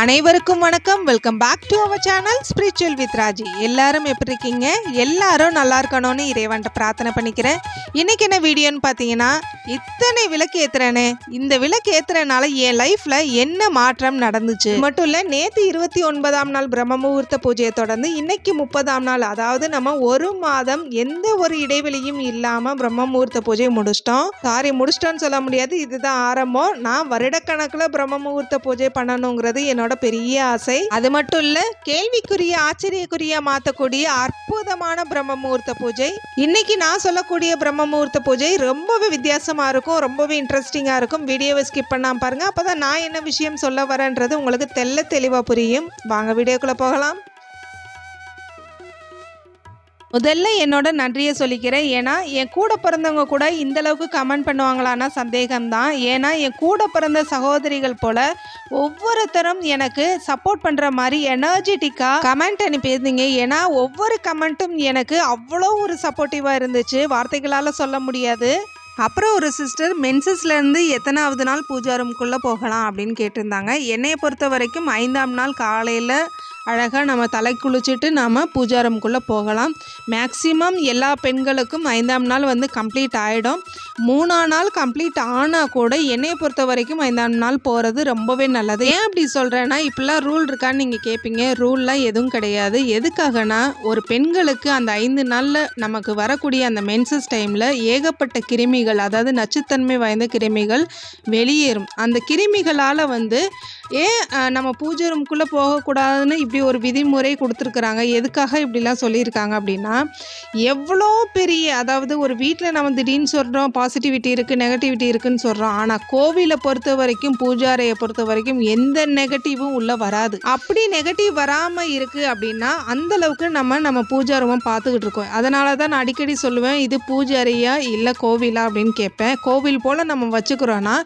அனைவருக்கும் வணக்கம். Welcome back to our channel spiritual with Raji. எல்லாரும் எப்படி இருக்கீங்க? எல்லாரும் நல்லா இருக்கணும்னு இறைவன்ட்ட பிரார்த்தனை பண்ணிக்கிறேன். இன்னைக்கு என்ன வீடியோன்னு பார்த்தீங்கன்னா, இத்தனை விளக்கு ஏற்றுறேனே, இந்த விளக்கு ஏற்றுறனால என் லைஃப்பில் என்ன மாற்றம் நடந்துச்சு மட்டும் இல்லை. நேற்று 29ஆம் நாள் பிரம்ம முகூர்த்த பூஜையை தொடர்ந்து இன்னைக்கு 30ஆம் நாள், அதாவது நம்ம ஒரு மாதம் எந்த ஒரு இடைவெளியும் இல்லாமல் பிரம்ம முகூர்த்த பூஜையை முடிச்சிட்டோன்னு சொல்ல முடியாது. இதுதான் ஆரம்பம். நான் வருடக்கணக்கில் பிரம்ம முகூர்த்த பூஜை பண்ணணுங்கிறது என்னோட பெரிய ஆசை. அது மட்டும் இல்ல, கேள்விக்குரிய ஆச்சரியக்குரிய மாத்தக்கூடிய அற்புதமான பிரம்ம முகூர்த்த பூஜை. இன்னைக்கு நான் சொல்லக்கூடிய பிரம்ம முகூர்த்த பூஜை ரொம்பவே வித்தியாசமா இருக்கும், ரொம்பவே இன்ட்ரெஸ்டிங்கா இருக்கும். வீடியோவை ஸ்கிப் பண்ணாம பாருங்க. அப்பதான் நான் என்ன விஷயம் சொல்ல வரேன்றது உங்களுக்கு தெளிவா புரியும். வாங்க வீடியோக்குள்ள போகலாம். முதல்ல என்னோட நன்றியை சொல்லிக்கிறேன். ஏன்னா என் கூட பிறந்தவங்க கூட இந்த அளவுக்கு கமெண்ட் பண்ணுவாங்களான்னா சந்தேகம்தான். ஏன்னா என் கூட பிறந்த சகோதரிகள் போல ஒவ்வொருத்தரும் எனக்கு சப்போர்ட் பண்ணுற மாதிரி எனர்ஜெட்டிக்காக கமெண்ட் அனுப்பியிருந்தீங்க. ஏன்னா ஒவ்வொரு கமெண்ட்டும் எனக்கு அவ்வளோ ஒரு சப்போர்ட்டிவாக இருந்துச்சு, வார்த்தைகளால் சொல்ல முடியாது. அப்புறம் ஒரு சிஸ்டர் மென்சஸ்லேருந்து எத்தனாவது நாள் பூஜா ரூம்குள்ளே போகலாம் அப்படின்னு கேட்டிருந்தாங்க. என்னையை பொறுத்த வரைக்கும் 5ஆம் நாள் காலையில் அழகாக நம்ம தலை குளிச்சுட்டு நாம் பூஜா ரூம்குள்ளே போகலாம். மேக்ஸிமம் எல்லா பெண்களுக்கும் 5ஆம் நாள் கம்ப்ளீட் ஆகிடும். 3ஆம் நாள் கம்ப்ளீட் ஆனால் கூட என்னையை பொறுத்த வரைக்கும் 5ஆம் நாள் போகிறது ரொம்பவே நல்லது. ஏன் அப்படி சொல்கிறேன்னா, இப்படிலாம் ரூல் இருக்கான்னு நீங்கள் கேட்பீங்க. ரூல்லாம் எதுவும் கிடையாது. எதுக்காகனா, ஒரு பெண்களுக்கு அந்த 5 நாளில் நமக்கு வரக்கூடிய அந்த மென்சஸ் டைமில் ஏகப்பட்ட கிருமிகள், அதாவது நச்சுத்தன்மை வாய்ந்த கிருமிகள் வெளியேறும். அந்த கிருமிகளால் ஏன் நம்ம பூஜை ரூம்குள்ளே போகக்கூடாதுன்னு இப்படி ஒரு விதிமுறை கொடுத்துருக்குறாங்க. எதுக்காக இப்படிலாம் சொல்லியிருக்காங்க அப்படின்னா, எவ்வளோ பெரிய, அதாவது ஒரு வீட்டில் நம்ம திடீர்னு சொல்கிறோம் பாசிட்டிவிட்டி இருக்குது, நெகட்டிவிட்டி இருக்குதுன்னு சொல்கிறோம். ஆனால் கோவிலை பொறுத்த வரைக்கும், பூஜாரையை பொறுத்த வரைக்கும் எந்த நெகட்டிவும் உள்ளே வராது. அப்படி நெகட்டிவ் வராமல் இருக்குது அப்படின்னா அந்தளவுக்கு நம்ம பூஜா ரூமை பார்த்துக்கிட்டு இருக்கோம். அதனால தான் நான் அடிக்கடி சொல்லுவேன், இது பூஜாரையா இல்லை கோவிலா அப்படின்னு கேட்பேன். கோவில் போல் நம்ம வச்சுக்கிறோன்னா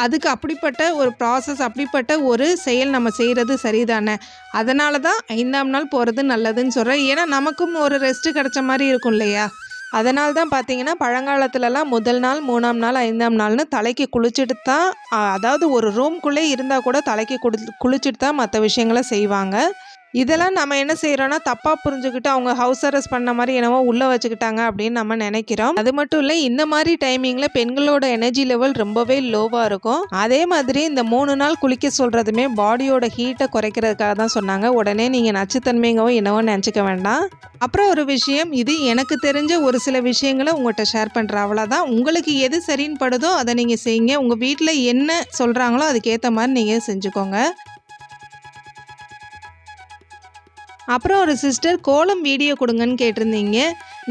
அதுக்கு அப்படிப்பட்ட ஒரு ப்ராசஸ், அப்படிப்பட்ட ஒரு செயல் நம்ம செய்கிறது சரிதானே. அதனால தான் 5ஆம் நாள் போகிறது நல்லதுன்னு சொல்கிறேன். ஏன்னா நமக்கும் ஒரு ரெஸ்ட்டு கிடைச்ச மாதிரி இருக்கும் இல்லையா. அதனால தான் பார்த்தீங்கன்னா பழங்காலத்துலலாம் முதல் நாள், 3ஆம் நாள், 5ஆம் நாள்னு தலைக்கு குளிச்சுட்டு தான், அதாவது ஒரு ரூம்குள்ளே இருந்தால் கூட தலைக்கு குளிச்சுட்டு தான் மற்ற விஷயங்களை செய்வாங்க. இதெல்லாம் நம்ம என்ன செய்கிறோன்னா, தப்பாக புரிஞ்சுக்கிட்டு அவங்க ஹவுஸ் அரெஸ்ட் பண்ண மாதிரி என்னவோ உள்ளே வச்சுக்கிட்டாங்க அப்படின்னு நம்ம நினைக்கிறோம். அது மட்டும் இல்லை, இந்த மாதிரி டைமிங்கில் பெண்களோட எனர்ஜி லெவல் ரொம்பவே லோவாக இருக்கும். அதே மாதிரி இந்த 3 நாள் குளிக்க சொல்கிறதுமே பாடியோட ஹீட்டை குறைக்கிறதுக்காக தான் சொன்னாங்க. உடனே நீங்கள் நச்சுத்தன்மைங்கவோ என்னவோ நினச்சிக்க வேண்டாம். அப்புறம் ஒரு விஷயம், இது எனக்கு தெரிஞ்ச ஒரு சில விஷயங்களை உங்கள்கிட்ட ஷேர் பண்ணுறேன், அவ்வளோதான். உங்களுக்கு எது சரின்னு படுதோ அதை நீங்கள் செய்யுங்க. உங்கள் வீட்டில் என்ன சொல்கிறாங்களோ அதுக்கேற்ற மாதிரி நீங்கள் செஞ்சுக்கோங்க. அப்புறம் ஒரு சிஸ்டர் கோலம் வீடியோ கொடுங்கன்னு கேட்டிருந்தீங்க.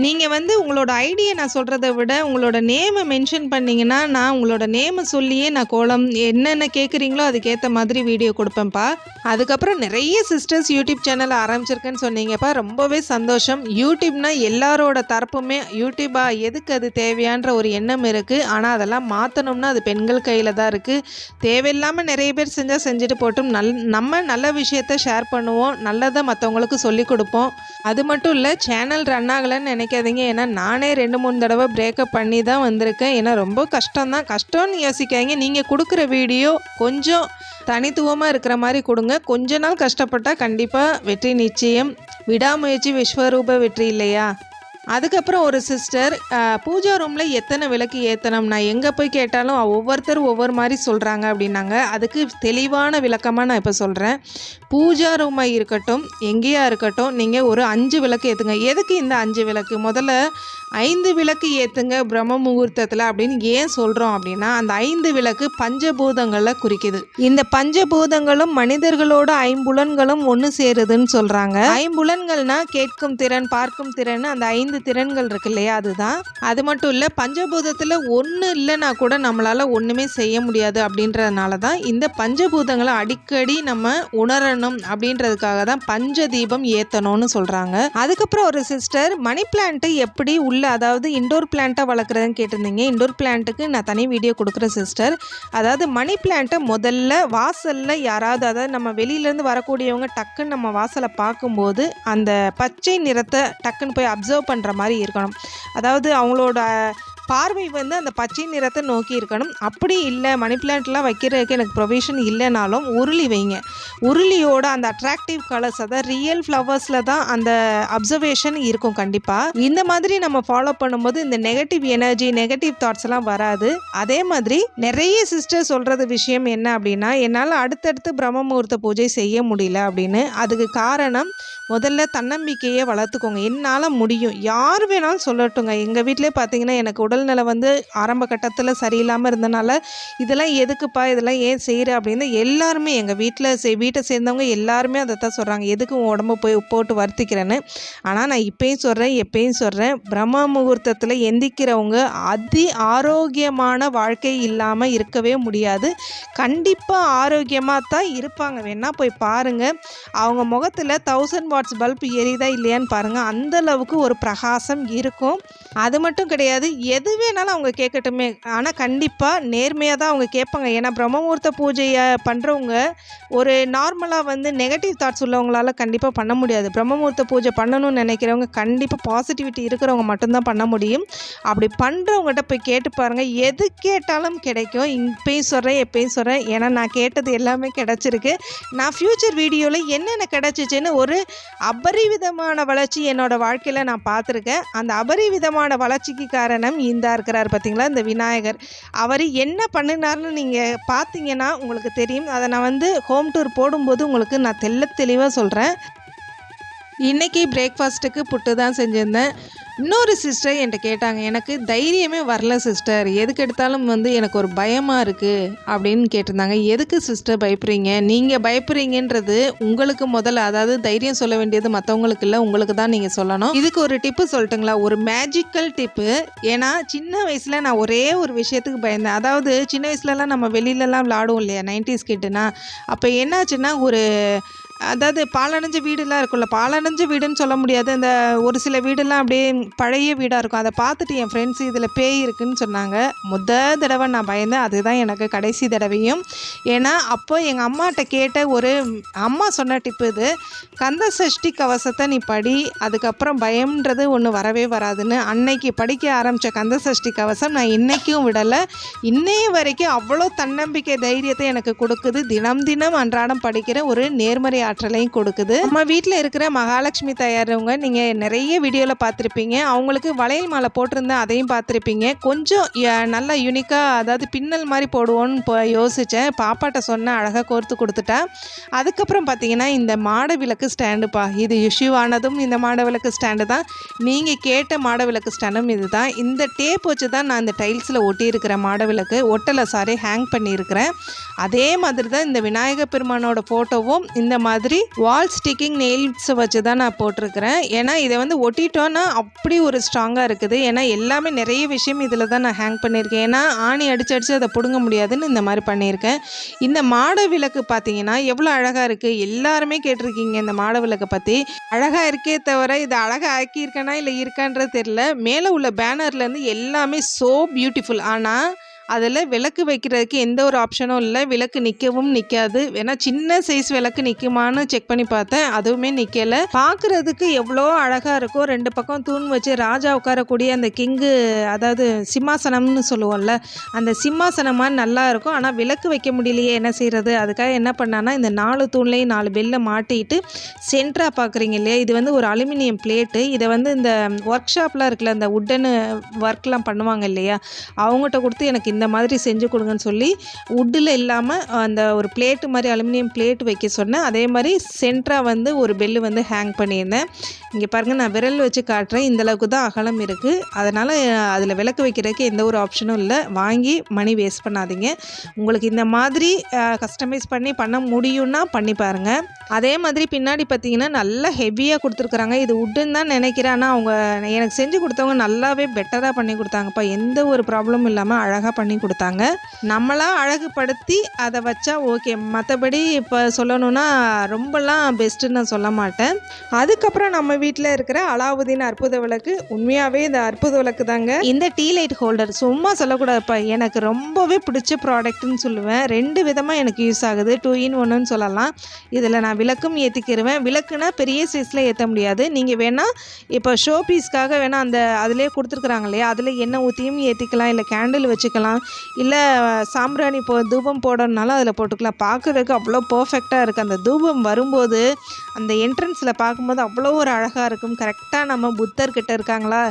நீங்கள் உங்களோட ஐடியை நான் சொல்கிறத விட உங்களோட நேமை மென்ஷன் பண்ணிங்கன்னா, நான் உங்களோட நேமை சொல்லியே நான் கோலம் என்னென்ன கேட்குறீங்களோ அதுக்கேற்ற மாதிரி வீடியோ கொடுப்பேன்ப்பா. அதுக்கப்புறம் நிறைய சிஸ்டர்ஸ் யூடியூப் சேனல் ஆரம்பிச்சிருக்கேன்னு சொன்னீங்கப்பா, ரொம்பவே சந்தோஷம். யூடியூப்னா எல்லாரோட தரப்புமே யூடியூபா எதுக்கு அது தேவையான்ற ஒரு எண்ணம் இருக்குது. ஆனால் அதெல்லாம் மாற்றணும்னா அது பெண்கள் கையில் தான் இருக்குது. தேவையில்லாமல் நிறைய பேர் செஞ்சால் செஞ்சுட்டு போட்டும், நம்ம நல்ல விஷயத்த ஷேர் பண்ணுவோம், நல்லதை மற்றவங்களுக்கு சொல்லிக் கொடுப்போம். அது மட்டும் இல்லை, சேனல் ரன் ஆகலைன்னு நினைக்காதீங்க. ஏன்னா நானே 2-3 தடவை பிரேக்கப் பண்ணி தான் வந்திருக்கேன். ஏன்னா ரொம்ப கஷ்டம்னு யோசிக்காதீங்க. நீங்கள் கொடுக்குற வீடியோ கொஞ்சம் தனித்துவமாக இருக்கிற மாதிரி கொடுங்க. கொஞ்ச நாள் கஷ்டப்பட்டால் கண்டிப்பாக வெற்றி நிச்சயம். விடாமுயற்சி விஸ்வரூப வெற்றி இல்லையா. அதுக்கப்புறம் ஒரு சிஸ்டர், பூஜா ரூமில் எத்தனை விளக்கு ஏற்றணும், நான் எங்கே போய் கேட்டாலும் ஒவ்வொருத்தரும் ஒவ்வொரு மாதிரி சொல்கிறாங்க அப்படின்னாங்க. அதுக்கு தெளிவான விளக்கமாக நான் இப்போ சொல்கிறேன். பூஜா ரூமாக இருக்கட்டும், எங்கேயா இருக்கட்டும், நீங்கள் ஒரு 5 விளக்கு ஏற்றுங்க. எதுக்கு இந்த 5 விளக்கு? முதல்ல 5 விளக்கு ஏற்றுங்க பிரம்ம முகூர்த்தத்தில் அப்படின்னு ஏன் சொல்கிறோம் அப்படின்னா, அந்த 5 விளக்கு பஞ்சபூதங்களை குறிக்குது. இந்த பஞ்சபூதங்களும் மனிதர்களோட 5 ஒன்று சேருதுன்னு சொல்கிறாங்க. 5 கேட்கும் திறன், பார்க்கும் திறன், அந்த 5 திறன்கள் இருக்கு இல்லையா, அதுதான். அது மட்டும் இல்லை, பஞ்சபூதத்தில் ஒன்று இல்லைன்னா கூட நம்மளால் ஒன்றுமே செய்ய முடியாது. அப்படின்றதுனால தான் இந்த பஞ்சபூதங்களை அடிக்கடி நம்ம உணரணும். அப்படின்றதுக்காக தான் பஞ்ச தீபம் ஏற்றணும்னு சொல்கிறாங்க. அதுக்கப்புறம் ஒரு சிஸ்டர், மணி பிளான்ட்டு எப்படி அதாவது இண்டோர் பிளான்ட்டாக வளர்க்குறதுன்னு கேட்டிருந்தீங்க. இண்டோர் பிளான்ட்டுக்கு நான் தனி வீடியோ கொடுக்குறேன் சிஸ்டர். அதாவது மணி பிளான்ட்டை முதல்ல வாசலில் யாராவது, அதாவது நம்ம வெளியிலேருந்து வரக்கூடியவங்க டக்குன்னு நம்ம வாசலை பார்க்கும்போது அந்த பச்சை நிறத்தை டக்குன்னு போய் அப்சர்வ் பண்ணுற மாதிரி இருக்கணும். அதாவது அவங்களோட பார்வை வந்து அந்த பச்சை நிறத்தை நோக்கி இருக்கணும். அப்படி இல்லை மணி பிளான்ட்லாம் வைக்கிறதுக்கு எனக்கு ப்ரொவிஷன் இல்லைனாலும் உருளி வைங்க. உருளியோட அந்த அட்ராக்டிவ் கலர்ஸ், அதாவது ரியல் ஃப்ளவர்ஸில் தான் அந்த அப்சர்வேஷன் இருக்கும். கண்டிப்பாக இந்த மாதிரி நம்ம ஃபாலோ பண்ணும்போது இந்த நெகட்டிவ் எனர்ஜி, நெகட்டிவ் தாட்ஸ் எல்லாம் வராது. அதே மாதிரி நிறைய சிஸ்டர் சொல்கிறது விஷயம் என்ன அப்படின்னா, என்னால் அடுத்தடுத்து பிரம்ம முகூர்த்த பூஜை செய்ய முடியல அப்படின்னு. அதுக்கு காரணம் முதல்ல தன்னம்பிக்கையை வளர்த்துக்கோங்க. என்னால் முடியும், யார் வேணாலும் சொல்லட்டுங்க. எங்கள் வீட்டிலே பார்த்தீங்கன்னா எனக்கு உடல்நிலை வந்து ஆரம்ப கட்டத்தில் சரியில்லாமல் இருந்தனால இதெல்லாம் எதுக்குப்பா, இதெல்லாம் ஏன் செய்கிற அப்படின்னு எல்லாருமே எங்கள் வீட்டை சேர்ந்தவங்க எல்லாருமே அதை தான் சொல்கிறாங்க, எதுக்கு உன் உடம்பு போட்டு வருத்திக்கிறேன்னு. ஆனால் நான் இப்பயும் சொல்கிறேன், எப்பயும் சொல்கிறேன், பிரம்ம முகூர்த்தத்தில் எந்திக்கிறவங்க ஆரோக்கியமான வாழ்க்கை இல்லாமல் இருக்கவே முடியாது. கண்டிப்பாக ஆரோக்கியமாக தான் இருப்பாங்க. வேணால் போய் பாருங்கள், அவங்க முகத்தில் 1000 வாட்ஸ் பல்ப் எரியுதா இல்லையான்னு பாருங்கள். அந்த அளவுக்கு ஒரு பிரகாசம் இருக்கும். அது மட்டும் கிடையாது, எது வேணாலும் அவங்க கேட்கட்டுமே, ஆனால் கண்டிப்பாக நேர்மையாக தான் அவங்க கேட்பாங்க. ஏன்னா பிரம்ம முகூர்த்த பூஜையை பண்ணுறவங்க ஒரு நார்மலாக வந்து நெகட்டிவ் தாட்ஸ் உள்ளவங்களால கண்டிப்பாக பண்ண முடியாது. பிரம்ம முகூர்த்த பூஜை பண்ணணும்னு நினைக்கிறவங்க கண்டிப்பாக பாசிட்டிவிட்டி இருக்கிறவங்க மட்டும்தான் பண்ண முடியும். அப்படி பண்ணுறவங்ககிட்ட போய் கேட்டு பாருங்கள், எது கேட்டாலும் கிடைக்கும். இப்பயும் சொல்கிறேன், எப்பயும் சொல்கிறேன், ஏன்னா நான் கேட்டது எல்லாமே கிடச்சிருக்கு. நான் ஃப்யூச்சர் வீடியோவில் என்னென்ன கிடச்சிச்சின்னு ஒரு அபரிவிதமான வளர்ச்சி என்னோடய வாழ்க்கையில் நான் பார்த்துருக்கேன். அந்த அபரிவிதமான வளர்ச்சிக்கு காரணம் இந்த இருக்கிறார் பார்த்தீங்களா, இந்த விநாயகர். அவர் என்ன பண்ணினார்னு நீங்கள் பார்த்தீங்கன்னா உங்களுக்கு தெரியும். அதை நான் வந்து ஹோம் டூர் போடும்போது உங்களுக்கு நான் தெளிவாக சொல்கிறேன். இன்றைக்கி பிரேக்ஃபாஸ்ட்டுக்கு புட்டு தான் செஞ்சுருந்தேன். இன்னொரு சிஸ்டர் என்கிட்ட கேட்டாங்க, எனக்கு தைரியமே வரல சிஸ்டர், எதுக்கு எடுத்தாலும் வந்து எனக்கு ஒரு பயமாக இருக்குது அப்படின்னு கேட்டிருந்தாங்க. எதுக்கு சிஸ்டர் பயப்படுறீங்க? நீங்கள் பயப்படுறீங்கன்றது உங்களுக்கு முதல்ல, அதாவது தைரியம் சொல்ல வேண்டியது மற்றவங்களுக்கு இல்லை, உங்களுக்கு தான் நீங்கள் சொல்லணும். இதுக்கு ஒரு டிப்பு சொல்லட்டுங்களா, ஒரு மேஜிக்கல் டிப்பு. ஏன்னா சின்ன வயசில் நான் ஒரே ஒரு விஷயத்துக்கு பயந்தேன். அதாவது சின்ன வயசுலலாம் நம்ம வெளியிலலாம் விளாடுவோம் இல்லையா, 90s கிட்டுனா. அப்போ என்னாச்சுன்னா, அதாவது பாலடைஞ்ச வீடுலாம் இருக்கும்ல, பாலடைஞ்ச வீடுன்னு சொல்ல முடியாது, அந்த ஒரு சில வீடெல்லாம் அப்படியே பழைய வீடாக இருக்கும். அதை பார்த்துட்டு என் ஃப்ரெண்ட்ஸ் இதில் பேய் இருக்குதுன்னு சொன்னாங்க. தடவை நான் பயந்தேன், அதுதான் எனக்கு கடைசி தடவையும். ஏன்னா அப்போ எங்கள் அம்மாட்ட கேட்ட ஒரு அம்மா சொன்ன டிப்பு இது, கந்த சஷ்டி கவசத்தை நீ படி, அதுக்கப்புறம் பயம்ன்றது ஒன்று வரவே வராதுன்னு. அன்னைக்கு படிக்க ஆரம்பித்த கந்த சஷ்டி கவசம் நான் இன்றைக்கும் விடலை. இன்னைய வரைக்கும் அவ்வளோ தன்னம்பிக்கை, தைரியத்தை எனக்கு கொடுக்குது. தினம் அன்றாடம் படிக்கிற ஒரு நேர்மறை ஆற்றலையும் கொடுக்குது. நம்ம வீட்டில் இருக்கிற மகாலட்சுமி தயாரவங்க நீங்கள் நிறைய வீடியோவில் பார்த்துருப்பீங்க. அவங்களுக்கு வளையல் மாலை போட்டிருந்தேன், அதையும் பார்த்துருப்பீங்க. கொஞ்சம் நல்லா யூனிக்காக, அதாவது பின்னல் மாதிரி போடுவோன்னு யோசித்தேன். பாப்பாட்ட சொன்னேன், அழகாக கோர்த்து கொடுத்துட்டா. அதுக்கப்புறம் பார்த்தீங்கன்னா இந்த மாட விளக்கு ஸ்டாண்டுப்பா, இது இஷ்யூ ஆனதும் இந்த மாட விளக்கு ஸ்டாண்டு தான். நீங்கள் கேட்ட மாட விளக்கு ஸ்டாண்டும் இது தான். இந்த டேப் வச்சு தான் நான் இந்த டைல்ஸில் ஒட்டியிருக்கிற மாட விளக்கு, ஹேங் பண்ணியிருக்கிறேன். அதே மாதிரி தான் இந்த விநாயகர் பெருமானோட ஃபோட்டோவும் இந்த மாதிரி வால் ஸ்டிக்கிங் நெயில்ஸ் வச்சு தான் நான் போட்டிருக்கிறேன். ஏன்னா இதை வந்து ஒட்டிட்டோன்னா அப்படி ஒரு ஸ்ட்ராங்காக இருக்குது. ஏன்னா எல்லாமே நிறைய விஷயம் இதில் தான் நான் ஹேங் பண்ணியிருக்கேன். ஏன்னா ஆணி அடிச்சு அதை பிடுங்க முடியாதுன்னு இந்த மாதிரி பண்ணியிருக்கேன். இந்த மாட விளக்கு பார்த்தீங்கன்னா எவ்வளோ அழகாக இருக்குது. எல்லாருமே கேட்டிருக்கீங்க இந்த மாட விளக்கை பற்றி. அழகாக இருக்கே தவிர இதை அழகாக ஆக்கியிருக்கேனா இல்லை இருக்கான்றது தெரியல. மேலே உள்ள பேனர்லேருந்து எல்லாமே ஸோ பியூட்டிஃபுல். ஆனால் அதில் விளக்கு வைக்கிறதுக்கு எந்த ஒரு ஆப்ஷனும் இல்லை. விளக்கு நிற்கவும் நிற்காது. ஏன்னா சின்ன சைஸ் விளக்கு நிற்குமான்னு செக் பண்ணி பார்த்தேன், அதுவுமே நிற்கலை. பார்க்குறதுக்கு எவ்வளோ அழகாக இருக்கும். 2 பக்கம் தூண் வச்சு ராஜா உட்காரக்கூடிய அந்த கிங்கு, அதாவது சிம்மாசனம்னு சொல்லுவோம்ல, அந்த சிம்மாசனம் மாதிரி நல்லா இருக்கும். ஆனால் விளக்கு வைக்க முடியலையே, என்ன செய்கிறது? அதுக்காக என்ன பண்ணான்னா, இந்த 4 தூண்லேயும் 4 பெல்லை மாட்டிட்டு சென்டராக பார்க்குறீங்க இல்லையா, இது வந்து ஒரு அலுமினியம் பிளேட்டு. இதை வந்து இந்த ஒர்க் ஷாப்லாம் இருக்குல்ல, இந்த உட்டனு ஒர்க்லாம் பண்ணுவாங்க இல்லையா, அவங்ககிட்ட கொடுத்து எனக்கு இந்த மாதிரி செஞ்சு கொடுங்கன்னு சொல்லி வுட்டில் இல்லாமல் அந்த ஒரு பிளேட்டு மாதிரி அலுமினியம் பிளேட் வைக்க சொன்னேன். அதே மாதிரி சென்டராக வந்து ஒரு பெல்லு வந்து ஹேங் பண்ணியிருந்தேன். இங்கே பாருங்கள், நான் விரல் வச்சு காட்டுறேன், இந்தளவுக்கு தான் அகலம் இருக்குது. அதனால் அதில் விளக்கு வைக்கிறதுக்கு எந்த ஒரு ஆப்ஷனும் இல்லை. வாங்கி மணி வேஸ்ட் பண்ணாதீங்க. உங்களுக்கு இந்த மாதிரி கஸ்டமைஸ் பண்ண முடியும்னா பண்ணி பாருங்கள். அதே மாதிரி பின்னாடி பார்த்தீங்கன்னா நல்லா ஹெவியாக கொடுத்துருக்குறாங்க. இது வுட்டுன்னு தான் நினைக்கிறேன். ஆனால் அவங்க எனக்கு செஞ்சு கொடுத்தவங்க நல்லாவே பெட்டராக பண்ணி கொடுத்தாங்கப்பா. எந்த ஒரு ப்ராப்ளமும் இல்லாமல் அழகாக பண்ணி பண்ணி கொடுத்தாங்க. நம்மளாம் அழகுபடுத்தி அதை வச்சா ஓகே, மற்றபடி இப்போ சொல்லணும்னா ரொம்பலாம் பெஸ்ட்டுன்னு நான் சொல்ல மாட்டேன். அதுக்கப்புறம் நம்ம வீட்டில் இருக்கிற அலாவுதீன் அற்புத விளக்கு உண்மையாகவே இந்த அற்புத விளக்கு தாங்க. இந்த டீ லைட் ஹோல்டர் சும்மா சொல்லக்கூடாதுப்பா, எனக்கு ரொம்பவே பிடிச்ச ப்ராடக்ட்னு சொல்லுவேன். 2 விதமாக எனக்கு யூஸ் ஆகுது, 2 in 1ன்னு சொல்லலாம். இதில் நான் விளக்கும் ஏற்றிக்கிருவேன். விளக்குனா பெரிய சைஸில் ஏற்ற முடியாது, நீங்கள் வேணால் இப்போ ஷோ பீஸ்க்காக வேணால் அந்த அதிலே கொடுத்துருக்குறாங்க இல்லையா, அதில் எண்ணெய் ஊற்றியும் ஏற்றிக்கலாம், இல்லை கேண்டில் வச்சுக்கலாம், இல்லை சாம்பிராணி தூபம் போடணுனாலும் அதில் போட்டுக்கலாம். பார்க்குறதுக்கு அவ்வளோ பர்ஃபெக்டாக இருக்குது. அந்த தூபம் வரும்போது அந்த என்ட்ரன்ஸில் பார்க்கும்போது அவ்வளோ ஒரு அழகாக இருக்கும். கரெக்டாக நம்ம புத்தர்கிட்ட இருக்காங்களா,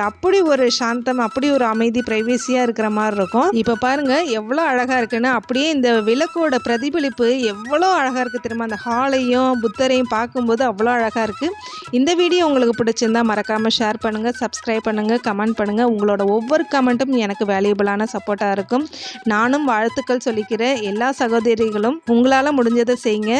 அப்படி ஒரு சாந்தம், அப்படி ஒரு அமைதி, ப்ரைவேசியாக இருக்கிற மாதிரி இருக்கும். இப்போ பாருங்கள் எவ்வளோ அழகாக இருக்குன்னு. அப்படியே இந்த விளக்கோட பிரதிபலிப்பு எவ்வளோ அழகாக இருக்குது தெரியுமா, அந்த ஹாலையும் புத்தரையும் பார்க்கும்போது அவ்வளோ அழகாக இருக்குது. இந்த வீடியோ உங்களுக்கு பிடிச்சிருந்தால் மறக்காமல் ஷேர் பண்ணுங்கள், சப்ஸ்கிரைப் பண்ணுங்கள், கமெண்ட் பண்ணுங்கள். உங்களோட ஒவ்வொரு கமெண்ட்டும் எனக்கு வேல்யூபிளான சப்போர்ட்டாக இருக்கும். நானும் வாழ்த்துக்கள் சொல்லிக்கிறேன். எல்லா சகோதரிகளும் உங்களால் முடிஞ்சதை செய்யுங்க.